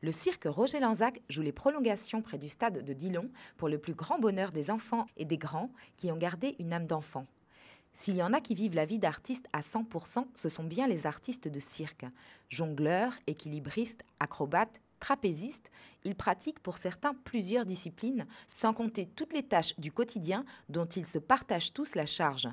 Le cirque Roger Lanzac joue les prolongations près du stade de Dillon pour le plus grand bonheur des enfants et des grands qui ont gardé une âme d'enfant. S'il y en a qui vivent la vie d'artiste à 100%, ce sont bien les artistes de cirque. Jongleurs, équilibristes, acrobates, trapézistes, ils pratiquent pour certains plusieurs disciplines, sans compter toutes les tâches du quotidien dont ils se partagent tous la charge.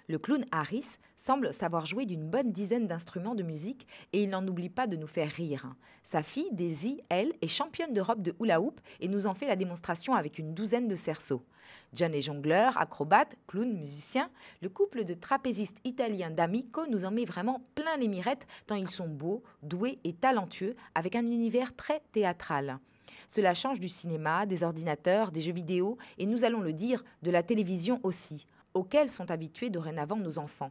Le clown Harris semble savoir jouer d'une bonne dizaine d'instruments de musique et il n'en oublie pas de nous faire rire. Sa fille, Daisy, elle, est championne d'Europe de hula-hoop et nous en fait la démonstration avec une douzaine de cerceaux. John est jongleur, acrobate, clown, musicien. Le couple de trapézistes italiens d'Amico nous en met vraiment plein les mirettes tant ils sont beaux, doués et talentueux avec un univers très théâtral. Cela change du cinéma, des ordinateurs, des jeux vidéo et nous allons le dire, de la télévision aussi, auxquels sont habitués dorénavant nos enfants.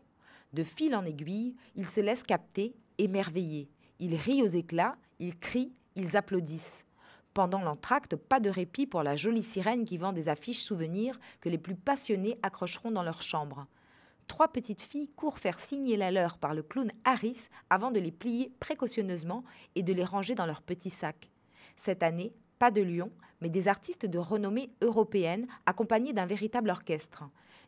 De fil en aiguille, ils se laissent capter, émerveiller. Ils rient aux éclats, ils crient, ils applaudissent. Pendant l'entracte, pas de répit pour la jolie sirène qui vend des affiches souvenirs que les plus passionnés accrocheront dans leur chambre. 3 petites filles courent faire signer la leur par le clown Harris avant de les plier précautionneusement et de les ranger dans leur petit sac. Cette année, pas de lion, mais des artistes de renommée européenne accompagnés d'un véritable orchestre.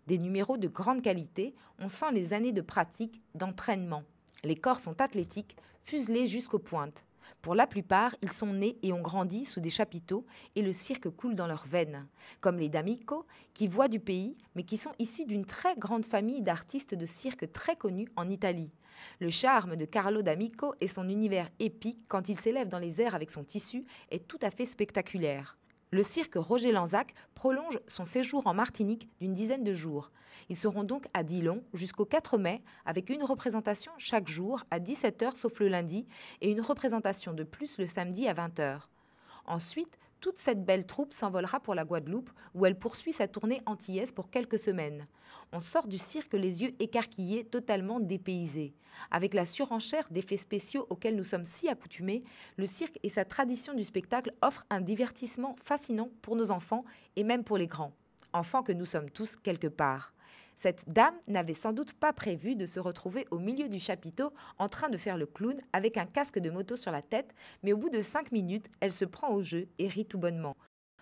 Des numéros de grande qualité, on sent les années de pratique, d'entraînement. Les corps sont athlétiques, fuselés jusqu'aux pointes. Pour la plupart, ils sont nés et ont grandi sous des chapiteaux et le cirque coule dans leurs veines. Comme les D'Amico, qui voient du pays, mais qui sont issus d'une très grande famille d'artistes de cirque très connus en Italie. Le charme de Carlo D'Amico et son univers épique quand il s'élève dans les airs avec son tissu est tout à fait spectaculaire. Le cirque Roger Lanzac prolonge son séjour en Martinique d'une dizaine de jours. Ils seront donc à Dillon jusqu'au 4 mai avec une représentation chaque jour à 17h sauf le lundi et une représentation de plus le samedi à 20h. Ensuite, toute cette belle troupe s'envolera pour la Guadeloupe où elle poursuit sa tournée antillaise pour quelques semaines. On sort du cirque les yeux écarquillés, totalement dépaysés. Avec la surenchère d'effets spéciaux auxquels nous sommes si accoutumés, le cirque et sa tradition du spectacle offrent un divertissement fascinant pour nos enfants et même pour les grands. Enfants que nous sommes tous quelque part. Cette dame n'avait sans doute pas prévu de se retrouver au milieu du chapiteau en train de faire le clown avec un casque de moto sur la tête, mais au bout de 5 minutes, elle se prend au jeu et rit tout bonnement.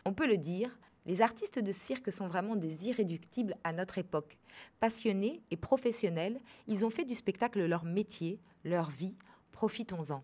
On peut le dire, les artistes de cirque sont vraiment des irréductibles à notre époque. Passionnés et professionnels, ils ont fait du spectacle leur métier, leur vie. Profitons-en.